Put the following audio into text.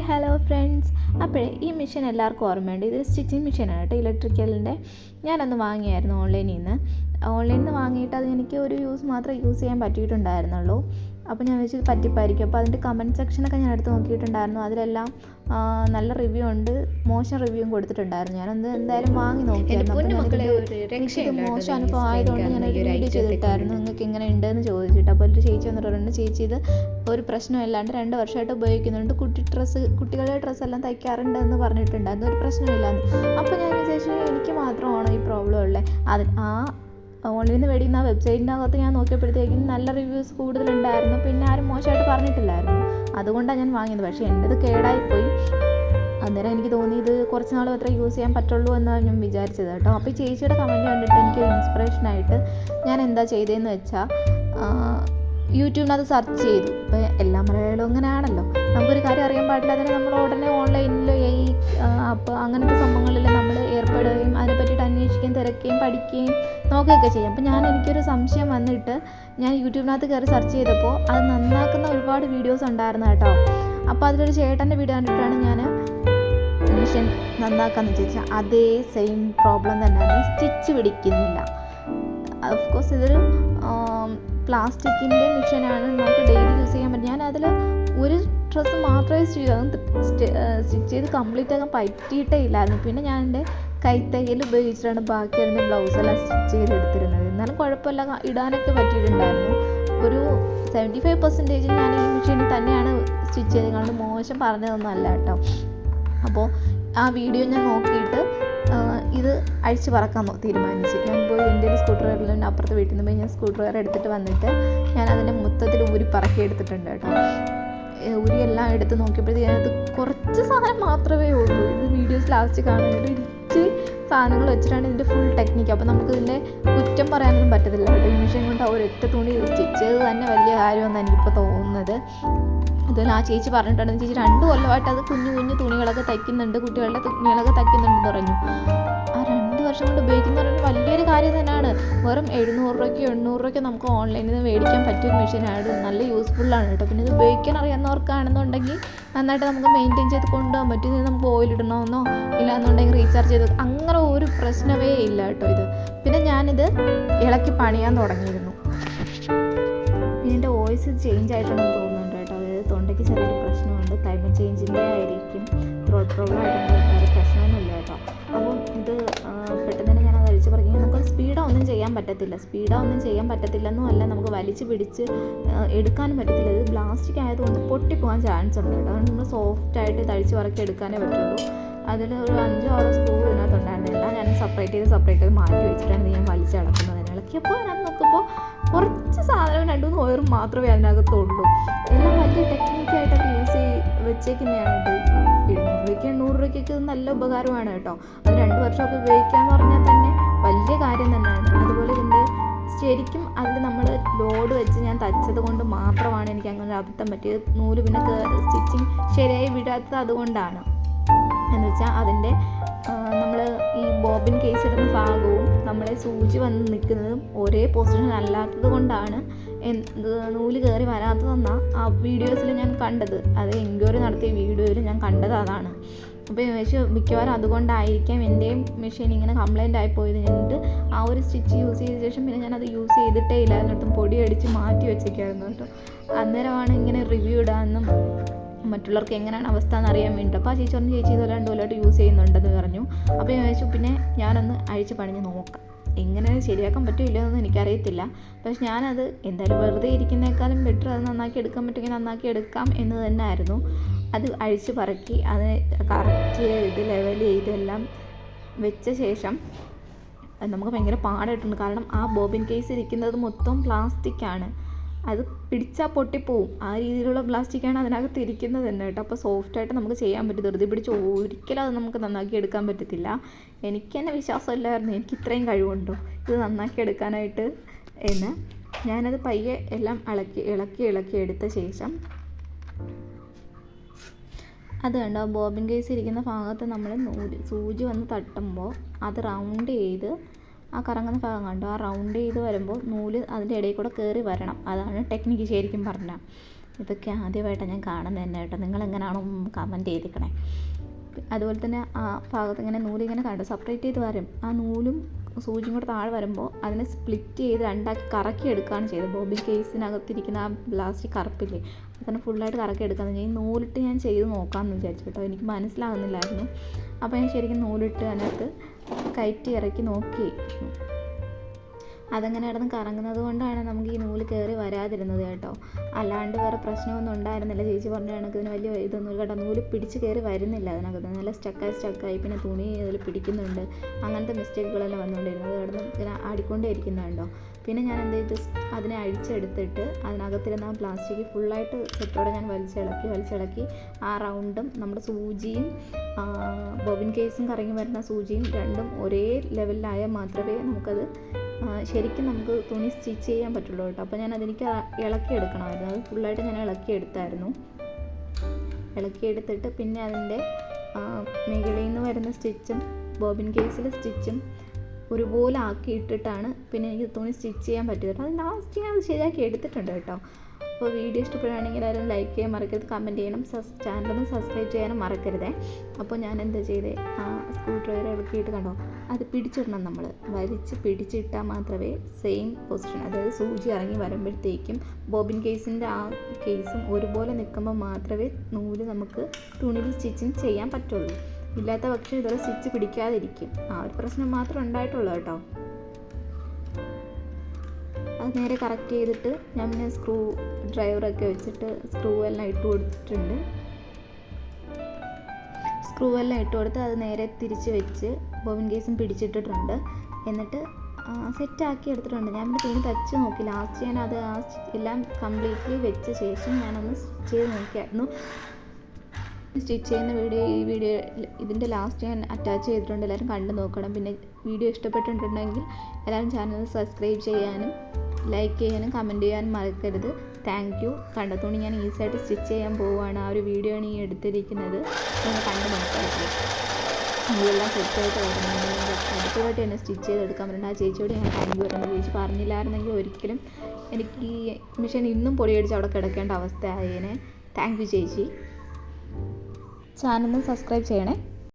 Hello friends. അപ്പോഴേ ഈ machine എല്ലാവർക്കും ഓർമ്മയുണ്ട്. ഇതൊരു സ്റ്റിച്ചിങ് മെഷീനാണ് കേട്ടോ, ഇലക്ട്രിക്കലിൻ്റെ. ഞാനൊന്ന് വാങ്ങിയായിരുന്നു ഓൺലൈനിൽ നിന്ന് വാങ്ങിയിട്ട് അത് എനിക്ക് ഒരു യൂസ് മാത്രമേ യൂസ് ചെയ്യാൻ പറ്റിയിട്ടുണ്ടായിരുന്നുള്ളൂ. അപ്പോൾ ഞാൻ വെച്ച് പറ്റിപ്പായിരിക്കും. അപ്പോൾ അതിൻ്റെ കമൻറ്റ് സെക്ഷനൊക്കെ ഞാൻ എടുത്ത് നോക്കിയിട്ടുണ്ടായിരുന്നു. അതിലെല്ലാം നല്ല റിവ്യൂ ഉണ്ട്, മോശം റിവ്യൂവും കൊടുത്തിട്ടുണ്ടായിരുന്നു. ഞാനൊന്ന് എന്തായാലും വാങ്ങി നോക്കിയായിരുന്നു. എനിക്കിത് മോശം അനുഭവം ആയതുകൊണ്ട് ഞാനൊരു വീഡിയോ ചെയ്തിട്ടായിരുന്നു, നിങ്ങൾക്ക് എങ്ങനെ ഉണ്ടെന്ന് ചോദിച്ചിട്ട്. അപ്പോൾ ഒരു ചേച്ചി വന്നിട്ട് പറഞ്ഞു, ചേച്ചി ഇത് ഒരു പ്രശ്നമില്ലാണ്ട് 2 വർഷമായിട്ട് ഉപയോഗിക്കുന്നുണ്ട്, കുട്ടികളുടെ ഡ്രസ്സെല്ലാം തയ്ക്കാറുണ്ടെന്ന് പറഞ്ഞിട്ടുണ്ടായിരുന്നു, ഒരു പ്രശ്നമില്ലാന്ന്. അപ്പോൾ ഞാൻ വിചാരിച്ചു എനിക്ക് മാത്രമാണോ ഈ പ്രോബ്ലം ഉള്ളത്. ഓൺലൈനിൽ നിന്ന് മേടിക്കുന്ന ആ വെബ്സൈറ്റിൻ്റെ അകത്ത് ഞാൻ നോക്കിയപ്പോഴത്തേക്കും നല്ല റിവ്യൂസ് കൂടുതലുണ്ടായിരുന്നു, പിന്നെ ആരും മോശമായിട്ട് പറഞ്ഞിട്ടില്ലായിരുന്നു. അതുകൊണ്ടാണ് ഞാൻ വാങ്ങിയത്. പക്ഷേ എൻ്റെത് കേടായിപ്പോയി. അന്നേരം എനിക്ക് തോന്നി ഇത് കുറച്ച് നാൾ മാത്രമേ യൂസ് ചെയ്യാൻ പറ്റുള്ളൂ എന്നാണ് ഞാൻ വിചാരിച്ചത് കേട്ടോ. അപ്പോൾ ഈ ചേച്ചിയുടെ കമൻറ്റ് കണ്ടിട്ട് എനിക്കൊരു ഇൻസ്പിറേഷനായിട്ട് ഞാൻ എന്താ ചെയ്തതെന്ന് വെച്ചാൽ, യൂട്യൂബിനകത്ത് സെർച്ച് ചെയ്തു. ഇപ്പോൾ എല്ലാ മലയാളികളും അങ്ങനെയാണല്ലോ, നമുക്കൊരു കാര്യം അറിയാൻ പാടില്ല, അതിന് നമ്മൾ ഉടനെ ഓൺലൈനിലോ അപ്പോൾ അങ്ങനത്തെ സംഭവങ്ങളിൽ നമ്മൾ ഏർപ്പെടുകയും അതിനെ പറ്റിയിട്ട് അന്വേഷിക്കുകയും തിരക്കുകയും പഠിക്കുകയും നോക്കുകയൊക്കെ ചെയ്യും. അപ്പോൾ എനിക്കൊരു സംശയം വന്നിട്ട് ഞാൻ യൂട്യൂബിനകത്ത് കയറി സെർച്ച് ചെയ്തപ്പോൾ അത് നന്നാക്കുന്ന ഒരുപാട് വീഡിയോസ് ഉണ്ടായിരുന്നു കേട്ടോ. അപ്പോൾ അതിലൊരു ചേട്ടൻ്റെ വീഡിയോ കണ്ടിട്ടാണ് ഞാൻ മെഷീൻ നന്നാക്കാമെന്ന് വിചാരിച്ചാൽ. അതേ സെയിം പ്രോബ്ലം തന്നെയാണ്, സ്റ്റിച്ച് പിടിക്കുന്നില്ല. ഓഫ് കോഴ്സ് ഇതൊരു പ്ലാസ്റ്റിക്കിൻ്റെ മെഷീനാണ്, നമുക്ക് ഡെയിലി യൂസ് ചെയ്യാൻ പറ്റും. ഞാൻ അതിൽ ഒരു ഡ്രസ്സ് മാത്രമേ സ്റ്റിച്ച് ചെയ്ത് കംപ്ലീറ്റ് ആക്കാൻ പറ്റിയിട്ടേ ഇല്ലായിരുന്നു. പിന്നെ ഞാൻ എൻ്റെ കൈത്തയ്യൽ ഉപയോഗിച്ചിട്ടാണ് ബാക്കി അതിൻ്റെ ബ്ലൗസെല്ലാം സ്റ്റിച്ച് ചെയ്തെടുത്തിരുന്നത്. എന്നാലും കുഴപ്പമില്ല, ഇടാനൊക്കെ പറ്റിയിട്ടുണ്ടായിരുന്നു. ഒരു 75% ഞാൻ ഈ മെഷീനിൽ തന്നെയാണ് സ്റ്റിച്ച് ചെയ്ത്, കണ്ട് മോശം പറഞ്ഞതൊന്നും അല്ല കേട്ടോ. അപ്പോൾ ആ വീഡിയോ ഞാൻ നോക്കിയിട്ട് ഇത് അഴിച്ച് പറക്കാൻ തീരുമാനിച്ചു. ഞാൻ പോയി എൻ്റെ ഒരു സ്ക്രൂ ഡ്രൈവറിൽ അപ്പുറത്തെ വീട്ടിൽ നിന്ന് പോയി ഞാൻ സ്ക്രൂ ഡ്രൈവർ എടുത്തിട്ട് വന്നിട്ട് ഞാൻ അതിൻ്റെ മൊത്തത്തിൽ ഊരി പറക്കി എടുത്തിട്ടുണ്ട് കേട്ടോ. ഊരിയെല്ലാം എടുത്ത് നോക്കിയപ്പോഴത്തേക്ക് അതിനകത്ത് കുറച്ച് സാധനം മാത്രമേ ഉള്ളൂ. ഇത് വീഡിയോസ് ലാസ്റ്റ് കാണുന്നത് ഇച്ചിരി സാധനങ്ങൾ വെച്ചിട്ടാണ് ഇതിൻ്റെ ഫുൾ ടെക്നിക്ക്. അപ്പോൾ നമുക്ക് ഇതിൻ്റെ കുറ്റം പറയാനൊന്നും പറ്റത്തില്ല കേട്ടോ. ഈ മെഷീൻ കൊണ്ട് ആ ഒരൊറ്റ തുണി സ്റ്റിച്ച് ചെയ്ത് തന്നെ വലിയ കാര്യമെന്നാണ് എനിക്കിപ്പോൾ തോന്നുന്നത്. അതുപോലെ ആ ചേച്ചി പറഞ്ഞിട്ടുണ്ടെന്ന്, ചേച്ചി 2 കൊല്ലമായിട്ട് അത് കുഞ്ഞു തുണികളൊക്കെ തയ്ക്കുന്നുണ്ട്, കുട്ടികളുടെ തുണികളൊക്കെ തയ്ക്കുന്നുണ്ടെന്ന് പറഞ്ഞു. ആ 2 വർഷം കൊണ്ട് ഉപയോഗിക്കുന്ന പറഞ്ഞാൽ വലിയൊരു കാര്യം തന്നെയാണ്. വെറും 700 രൂപയ്ക്കോ 800 രൂപയ്ക്കോ നമുക്ക് ഓൺലൈനിൽ നിന്ന് മേടിക്കാൻ പറ്റിയൊരു മെഷീനാണ്. നല്ല യൂസ്ഫുള്ളാണ് കേട്ടോ. പിന്നെ ഇത് ഉപയോഗിക്കാൻ അറിയാവുന്നവർക്കാണെന്നുണ്ടെങ്കിൽ നന്നായിട്ട് നമുക്ക് മെയിൻറ്റെയിൻ ചെയ്ത് കൊണ്ടുപോകാൻ പറ്റും. ഇത് നമുക്ക് ഓയിൽ ഇടണമെന്നോ ഇല്ലാന്നുണ്ടെങ്കിൽ റീചാർജ് ചെയ്ത് അങ്ങനെ ഒരു പ്രശ്നമേ ഇല്ല കേട്ടോ ഇത്. പിന്നെ ഞാനിത് ഇളക്കി പണിയാൻ തുടങ്ങിയിരുന്നു. പിന്നെ എൻ്റെ വോയിസ് ചേഞ്ച് ആയിട്ടുണ്ടെന്ന് തോന്നുന്നുണ്ട് കേട്ടോ. അതായത് തൊണ്ടയ്ക്ക് ചെറിയൊരു പ്രശ്നമുണ്ട്, ക്ലൈമറ്റ് ചേഞ്ചിൻ്റെ ആയിരിക്കും, ത്രോട്ട് പ്രോബ്ലം ആയിട്ടുണ്ട്, വേറെ പ്രശ്നമൊന്നുമില്ല കേട്ടോ. അപ്പം ഇത് പെട്ടെന്ന് തന്നെ ഞാനത് അഴിച്ച് പറയും. നമുക്കത് സ്പീഡൊന്നും ചെയ്യാൻ പറ്റത്തില്ലെന്നും അല്ല, നമുക്ക് വലിച്ച് പിടിച്ച് എടുക്കാനും പറ്റത്തില്ല. ഇത് പ്ലാസ്റ്റിക് ആയതുകൊണ്ട് പൊട്ടിപ്പോകാൻ ചാൻസ് ഉണ്ട് കേട്ടോ. അതുകൊണ്ട് നമ്മൾ സോഫ്റ്റായിട്ട് ഇത് അഴിച്ച് പറക്കി എടുക്കാനേ പറ്റുള്ളൂ. അതിൽ ഒരു 5-6 സ്ക്രൂ ഇതിനകത്തുണ്ടായിരുന്നില്ല. ഞാൻ സെപ്പറേറ്റ് ചെയ്ത് മാറ്റി വെച്ചിട്ടാണ് ഞാൻ വലിച്ച് ഇളക്കുന്നത്. ഇളക്കിയപ്പോൾ അതിനകത്ത് നോക്കുമ്പോൾ കുറച്ച് സാധനം 2-3 വയറും മാത്രമേ അതിനകത്തുള്ളൂ. എല്ലാം വലിയ ടെക്നിക്കായിട്ടൊക്കെ യൂസ് വെച്ചേക്കുന്നതാണ് ഇത്. 700 രൂപയ്ക്ക് 800 രൂപയ്ക്കൊക്കെ നല്ല ഉപകാരമാണ് കേട്ടോ. അത് 2 വർഷമൊക്കെ ഉപയോഗിക്കാമെന്ന് പറഞ്ഞാൽ തന്നെ വലിയ കാര്യം തന്നെയാണ്. അതുപോലെ ഇതിൻ്റെ ശരിക്കും അതിൽ നമ്മൾ ലോഡ് വെച്ച് ഞാൻ തയ്ച്ചത് കൊണ്ട് മാത്രമാണ് എനിക്ക് അങ്ങനെ ഒരു അബദ്ധം പറ്റിയത്. നൂല് പിന്നെ സ്റ്റിച്ചിങ് ശരിയായി വിടാത്തത് അതുകൊണ്ടാണ്. എന്ന് വെച്ചാൽ അതിൻ്റെ നമ്മൾ ഈ ബോബിൻ കേസ് ഇടുന്ന ഭാഗവും നമ്മളെ സൂചി വന്ന് നിൽക്കുന്നതും ഒരേ പൊസിഷൻ അല്ലാത്തത് കൊണ്ടാണ് നൂല് കയറി വരാത്തതെന്നാണ് ആ വീഡിയോസിൽ ഞാൻ കണ്ടത്. അത് എൻക്വയറി നടത്തിയ വീഡിയോയിൽ ഞാൻ കണ്ടത് അതാണ്. അപ്പോൾ മിക്കവാറും അതുകൊണ്ടായിരിക്കാം എൻ്റെയും മെഷീൻ ഇങ്ങനെ കംപ്ലൈൻ്റ് ആയിപ്പോയത്. എന്നിട്ട് ആ ഒരു സ്റ്റിച്ച് യൂസ് ചെയ്ത ശേഷം പിന്നെ ഞാനത് യൂസ് ചെയ്തിട്ടേ ഇല്ല. അതിനകത്തും പൊടി അടിച്ച് മാറ്റി വെച്ചേക്കായിരുന്നു കേട്ടോ. അന്നേരമാണ് ഇങ്ങനെ റിവ്യൂ ഇടാമെന്നും മറ്റുള്ളവർക്ക് എങ്ങനെയാണ് അവസ്ഥ എന്നറിയാൻ വേണ്ടിയിട്ട്. അപ്പോൾ ആ ചേച്ചി പറഞ്ഞു, ചേച്ചി ഇത് 2 കൊല്ലമായിട്ട് യൂസ് ചെയ്യുന്നുണ്ടെന്ന് പറഞ്ഞു. അപ്പോൾ ഞാൻ ചോദിച്ചു, പിന്നെ ഞാനൊന്ന് അഴിച്ച് പണിഞ്ഞ് നോക്കാം, എങ്ങനെ ശരിയാക്കാൻ പറ്റുമോ എന്നൊന്നും എനിക്കറിയത്തില്ല. പക്ഷെ ഞാനത് എന്തായാലും വെറുതെ ഇരിക്കുന്നേക്കാളും ബെറ്റർ അത് നന്നാക്കി എടുക്കാൻ പറ്റുമെങ്കിൽ നന്നാക്കി എടുക്കാം എന്ന് തന്നെ ആയിരുന്നു. അത് അഴിച്ച് പറക്കി അതിനെ കറക്റ്റ് ചെയ്ത് ലെവൽ ചെയ്തെല്ലാം വെച്ച ശേഷം നമുക്ക് ഭയങ്കര പാടായിട്ടുണ്ട്. കാരണം ആ ബോബിൻ കേസ് ഇരിക്കുന്നത് മൊത്തം പ്ലാസ്റ്റിക്കാണ്, അത് പിടിച്ചാൽ പൊട്ടിപ്പോവും. ആ രീതിയിലുള്ള പ്ലാസ്റ്റിക്കാണ് അതിനകത്ത് ഇരിക്കുന്നത് തന്നെ കേട്ടോ. അപ്പോൾ സോഫ്റ്റായിട്ട് നമുക്ക് ചെയ്യാൻ പറ്റും. ധൃതി പിടിച്ച് ഒരിക്കലും അത് നമുക്ക് നന്നാക്കി എടുക്കാൻ പറ്റത്തില്ല. എനിക്ക് തന്നെ വിശ്വാസമില്ലായിരുന്നു എനിക്ക് ഇത്രയും കഴിവുണ്ടോ ഇത് നന്നാക്കി എടുക്കാനായിട്ട് എന്ന്. ഞാനത് പയ്യെ എല്ലാം ഇളക്കി എടുത്ത ശേഷം അത് കണ്ടോ, ബോബിൻ കേസ് ഇരിക്കുന്ന ഭാഗത്ത് നമ്മൾ സൂചി വന്ന് തട്ടുമ്പോൾ അത് റൗണ്ട് ചെയ്ത് ആ കറങ്ങുന്ന ഭാഗം കണ്ടോ, ആ റൗണ്ട് ചെയ്ത് വരുമ്പോൾ നൂല് അതിൻ്റെ ഇടയിൽ കൂടെ കയറി വരണം. അതാണ് ടെക്നിക്ക് ശരിക്കും പറഞ്ഞാൽ. ഇതൊക്കെ ആദ്യമായിട്ടാണ് ഞാൻ കാണുന്നത് തന്നെ കേട്ടോ. നിങ്ങളെങ്ങനെയാണോ കമൻറ്റ് ചെയ്തിരിക്കണേ. അതുപോലെ തന്നെ ആ ഭാഗത്ത് ഇങ്ങനെ നൂലിങ്ങനെ കണ്ടു സെപ്പറേറ്റ് ചെയ്ത് വരും. ആ നൂലും സൂചിയും കൂടെ താഴെ വരുമ്പോൾ അതിനെ സ്പ്ലിറ്റ് ചെയ്ത് രണ്ടാക്കി കറക്കി എടുക്കുകയാണ് ചെയ്തത്. ബോബിൻ കേസിനകത്തിരിക്കുന്ന ആ പ്ലാസ്റ്റിക് കറുപ്പില്ലേ, അതിനെ ഫുള്ളായിട്ട് കറക്കി എടുക്കാമെന്ന് ഞാൻ നൂലിട്ട് ഞാൻ ചെയ്ത് നോക്കാമെന്ന് വിചാരിച്ചു കേട്ടോ. എനിക്ക് മനസ്സിലാകുന്നില്ലായിരുന്നു. അപ്പോൾ ഞാൻ ശരിക്കും നൂലിട്ട് അതിനകത്ത് കയറ്റി ഇറക്കി നോക്കി. അതങ്ങനെ കിടന്ന് കറങ്ങുന്നത് കൊണ്ടാണ് നമുക്ക് ഈ നൂല് കയറി വരാതിരുന്നത് കേട്ടോ. അല്ലാണ്ട് വേറെ പ്രശ്നമൊന്നും ഉണ്ടായിരുന്നില്ല. ചേച്ചി പറഞ്ഞ കണക്ക് ഇതിന് വലിയ ഇതൊന്നും കേട്ടോ. നൂല് പിടിച്ച് കയറി വരുന്നില്ല അതിനകത്ത്. നല്ല സ്റ്റക്കായി പിന്നെ തുണി അതിൽ പിടിക്കുന്നുണ്ട്. അങ്ങനത്തെ മിസ്റ്റേക്കുകളെല്ലാം വന്നുകൊണ്ടിരുന്നത്. കിടന്ന് ഇങ്ങനെ ആടിക്കൊണ്ടേ ഇരിക്കുന്നുണ്ടോ. പിന്നെ ഞാൻ എന്ത് ചെയ്ത് അതിനെ അഴിച്ചെടുത്തിട്ട് അതിനകത്തിരുന്ന ആ പ്ലാസ്റ്റിക് ഫുള്ളായിട്ട് സെറ്റോടെ ഞാൻ വലിച്ചിളക്കി ആ റൗണ്ടും നമ്മുടെ സൂചിയും ബോബിൻ കേസും കറങ്ങി വരുന്ന സൂചിയും രണ്ടും ഒരേ ലെവലിലായാൽ മാത്രമേ നമുക്കത് ശരിക്കും നമുക്ക് തുണി സ്റ്റിച്ച് ചെയ്യാൻ പറ്റുള്ളൂ കേട്ടോ. അപ്പോൾ ഞാൻ അതെനിക്ക് ഇളക്കിയെടുക്കണമായിരുന്നു. അത് ഫുള്ളായിട്ട് ഞാൻ ഇളക്കിയെടുത്തായിരുന്നു. ഇളക്കിയെടുത്തിട്ട് പിന്നെ അതിൻ്റെ മുകളിൽ നിന്ന് വരുന്ന സ്റ്റിച്ചും ബോബിൻ കേസിലെ സ്റ്റിച്ചും ഒരുപോലെ ആക്കിയിട്ടിട്ടാണ് പിന്നെ എനിക്ക് തുണി സ്റ്റിച്ച് ചെയ്യാൻ പറ്റിയത്. അത് ലാസ്റ്റ് ഞാൻ അത് ശരിയാക്കി എടുത്തിട്ടുണ്ട് കേട്ടോ. അപ്പോൾ വീഡിയോ ഇഷ്ടപ്പെടുകയാണെങ്കിൽ എല്ലാവരും ലൈക്ക് ചെയ്യാൻ മറക്കരുത്, കമൻറ്റ് ചെയ്യണം, ചാനലൊന്ന് സബ്സ്ക്രൈബ് ചെയ്യാനും മറക്കരുതേ. അപ്പോൾ ഞാൻ എന്താ ചെയ്തേ, ആ സ്ക്രൂ ഡ്രൈവർ ഇളക്കിയിട്ട് കണ്ടോ അത് പിടിച്ചിടണം. നമ്മൾ വലിച്ച് പിടിച്ചിട്ടാൽ മാത്രമേ സെയിം പൊസിഷൻ, അതായത് സൂചി ഇറങ്ങി വരുമ്പോഴത്തേക്കും ബോബിൻ കേസിൻ്റെ ആ കേസും ഒരുപോലെ നിൽക്കുമ്പോൾ മാത്രമേ നൂല് നമുക്ക് തുണിയിൽ സ്റ്റിച്ചിങ് ചെയ്യാൻ പറ്റുള്ളൂ. ഇല്ലാത്ത പക്ഷേ ഇതുപോലെ സ്റ്റിച്ച് പിടിക്കാതിരിക്കും. ആ ഒരു പ്രശ്നം മാത്രം ഉണ്ടായിട്ടുള്ളൂ കേട്ടോ. അത് നേരെ കറക്റ്റ് ചെയ്തിട്ട് ഞാൻ പിന്നെ സ്ക്രൂ ഡ്രൈവറൊക്കെ വെച്ചിട്ട് സ്ക്രൂ എല്ലാം ഇട്ട് കൊടുത്തിട്ടുണ്ട്. സ്ക്രൂ എല്ലാം ഇട്ട് കൊടുത്ത് അത് നേരെ തിരിച്ച് വെച്ച് ബോബിൻ കേസും പിടിച്ചിട്ടിട്ടുണ്ട്. എന്നിട്ട് സെറ്റാക്കി എടുത്തിട്ടുണ്ട്. ഞാൻ പിന്നെ തുണി തച്ച് നോക്കി. ലാസ്റ്റ് ഞാൻ അത് എല്ലാം കംപ്ലീറ്റ്ലി വെച്ച ശേഷം ഞാനൊന്ന് ചെയ്ത് നോക്കിയായിരുന്നു. സ്റ്റിച്ച് ചെയ്യുന്ന വീഡിയോ ഇതിൻ്റെ ലാസ്റ്റ് ഞാൻ അറ്റാച്ച് ചെയ്തിട്ടുണ്ട്. എല്ലാവരും കണ്ടു നോക്കണം. പിന്നെ വീഡിയോ ഇഷ്ടപ്പെട്ടിട്ടുണ്ടെങ്കിൽ എല്ലാവരും ചാനൽ സബ്സ്ക്രൈബ് ചെയ്യാനും ലൈക്ക് ചെയ്യാനും കമൻറ്റ് ചെയ്യാനും മറക്കരുത്. Thank you. കണ്ട തുണി ഞാൻ ഈസിയായിട്ട് സ്റ്റിച്ച് ചെയ്യാൻ പോവുകയാണ്. ആ ഒരു വീഡിയോ ആണ് ഈ എടുത്തിരിക്കുന്നത്. നിങ്ങൾ കണ്ടു നോക്കാറുണ്ട്. ഇതെല്ലാം സെറ്റായിട്ട് വരുന്നുണ്ട്. അടുത്തതായിട്ട് തന്നെ സ്റ്റിച്ച് ചെയ്തെടുക്കാൻ പറ്റുന്നത്. ആ ചേച്ചിയോട് ഞാൻ താങ്ക് യു പറയുന്നത്. ചേച്ചി പറഞ്ഞില്ലായിരുന്നെങ്കിൽ ഒരിക്കലും എനിക്ക് ഈ മിഷൻ ഇന്നും പൊടിയടിച്ച് അവിടെ കിടക്കേണ്ട അവസ്ഥ ആയേനെ. താങ്ക് യു ചേച്ചി. ചാനൽ സബ്സ്ക്രൈബ് ചെയ്യണേ.